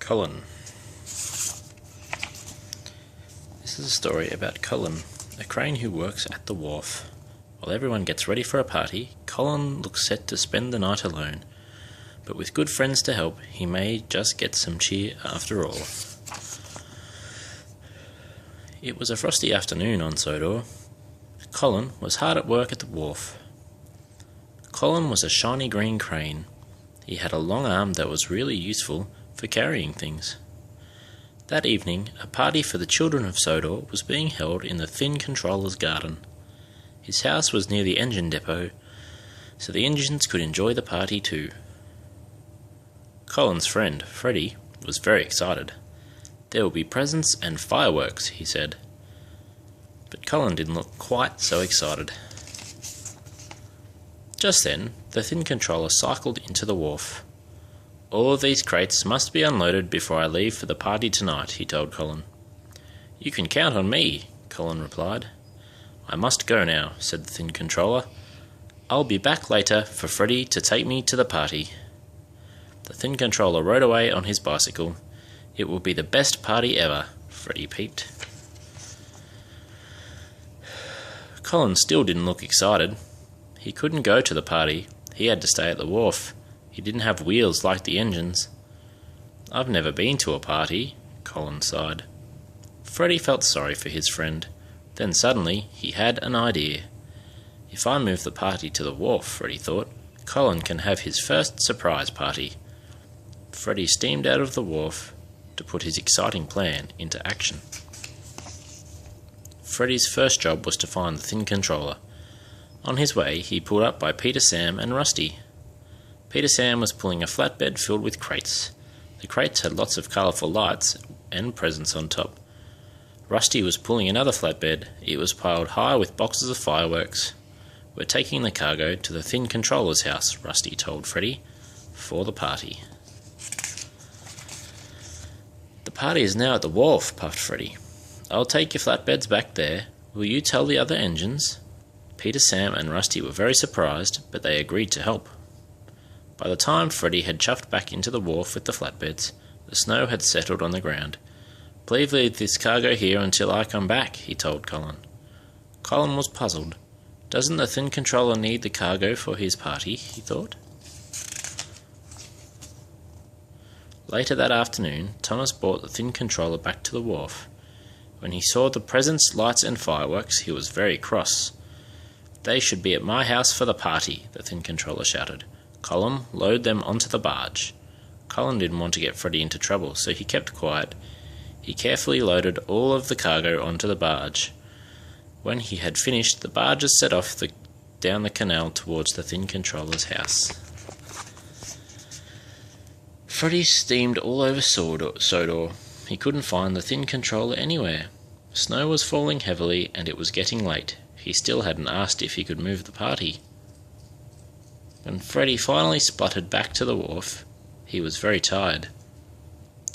Colin. This is a story about Colin, a crane who works at the wharf. While everyone gets ready for a party, Colin looks set to spend the night alone, but with good friends to help, he may just get some cheer after all. It was a frosty afternoon on Sodor. Colin was hard at work at the wharf. Colin was a shiny green crane. He had a long arm that was really useful for carrying things. That evening, a party for the children of Sodor was being held in the Thin Controller's garden. His house was near the engine depot, so the engines could enjoy the party too. Colin's friend, Freddie, was very excited. There would be presents and fireworks, he said. But Colin didn't look quite so excited. Just then, the Thin Controller cycled into the wharf. "All of these crates must be unloaded before I leave for the party tonight," he told Colin. "You can count on me," Colin replied. "I must go now," said the Thin Controller. "I'll be back later for Freddie to take me to the party." The Thin Controller rode away on his bicycle. "It will be the best party ever," Freddie peeped. Colin still didn't look excited. He couldn't go to the party. He had to stay at the wharf. He didn't have wheels like the engines. "I've never been to a party," Colin sighed. Freddie felt sorry for his friend. Then suddenly he had an idea. "If I move the party to the wharf," Freddie thought, "Colin can have his first surprise party." Freddie steamed out of the wharf to put his exciting plan into action. Freddie's first job was to find the Thin Controller. On his way, he pulled up by Peter, Sam and Rusty. Peter Sam was pulling a flatbed filled with crates. The crates had lots of colourful lights and presents on top. Rusty was pulling another flatbed. It was piled high with boxes of fireworks. "We're taking the cargo to the Thin Controller's house," Rusty told Freddie, "for the party." "The party is now at the wharf," puffed Freddie. "I'll take your flatbeds back there. Will you tell the other engines?" Peter, Sam and Rusty were very surprised, but they agreed to help. By the time Freddie had chuffed back into the wharf with the flatbeds, the snow had settled on the ground. "Please leave this cargo here until I come back," he told Colin. Colin was puzzled. Doesn't the Thin Controller need the cargo for his party, he thought. Later that afternoon, Thomas brought the Thin Controller back to the wharf. When he saw the presents, lights and fireworks, he was very cross. "They should be at my house for the party," the Thin Controller shouted. "Colin, load them onto the barge." Colin didn't want to get Freddie into trouble, so he kept quiet. He carefully loaded all of the cargo onto the barge. When he had finished, the barges set off down the canal towards the Thin Controller's house. Freddie steamed all over Sodor. He couldn't find the Thin Controller anywhere. Snow was falling heavily and it was getting late. He still hadn't asked if he could move the party. When Freddie finally spluttered back to the wharf, he was very tired.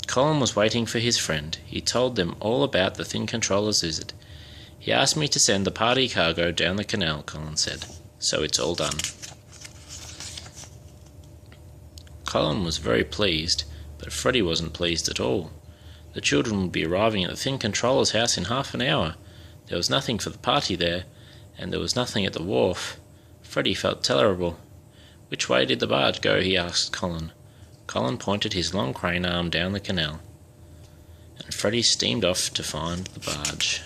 Colin was waiting for his friend. He told them all about the Thin Controller's visit. "He asked me to send the party cargo down the canal," Colin said, "so it's all done." Colin was very pleased, but Freddie wasn't pleased at all. The children would be arriving at the Thin Controller's house in half an hour. There was nothing for the party there, and there was nothing at the wharf. Freddie felt terrible. "Which way did the barge go?" he asked Colin. Colin pointed his long crane arm down the canal, and Freddie steamed off to find the barge.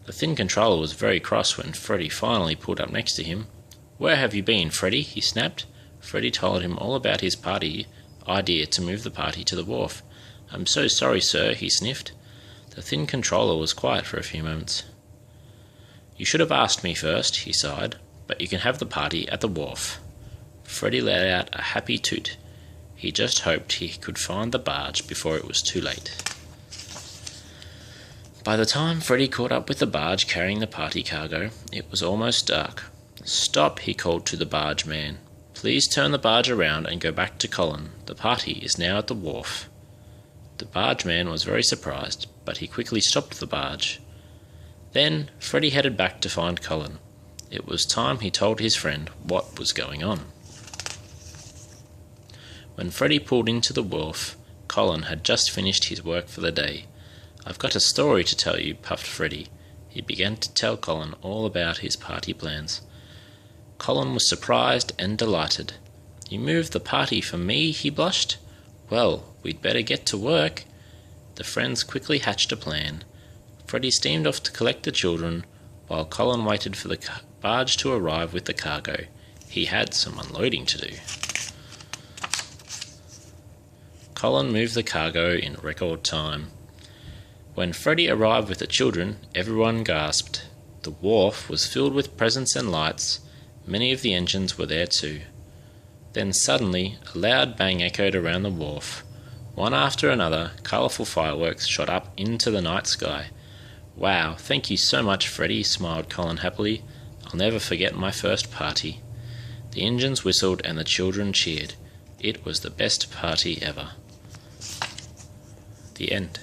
The Thin Controller was very cross when Freddie finally pulled up next to him. "Where have you been, Freddie?" he snapped. Freddie told him all about his party idea to move the party to the wharf. "I'm so sorry, sir," he sniffed. The Thin Controller was quiet for a few moments. "You should have asked me first," he sighed, "but you can have the party at the wharf." Freddie let out a happy toot. He just hoped he could find the barge before it was too late. By the time Freddie caught up with the barge carrying the party cargo, it was almost dark. "Stop," he called to the barge man. "Please turn the barge around and go back to Colin. The party is now at the wharf." The barge man was very surprised, but he quickly stopped the barge. Then Freddie headed back to find Colin. It was time he told his friend what was going on. When Freddie pulled into the wharf, Colin had just finished his work for the day. "I've got a story to tell you," puffed Freddie. He began to tell Colin all about his party plans. Colin was surprised and delighted. "You moved the party for me?" he blushed. "Well, we'd better get to work." The friends quickly hatched a plan. Freddie steamed off to collect the children, while Colin waited for the barge to arrive with the cargo. He had some unloading to do. Colin moved the cargo in record time. When Freddie arrived with the children, everyone gasped. The wharf was filled with presents and lights. Many of the engines were there too. Then suddenly, a loud bang echoed around the wharf. One after another, colourful fireworks shot up into the night sky. "Wow, thank you so much, Freddie," smiled Colin happily. "I'll never forget my first party." The engines whistled and the children cheered. It was the best party ever. The end.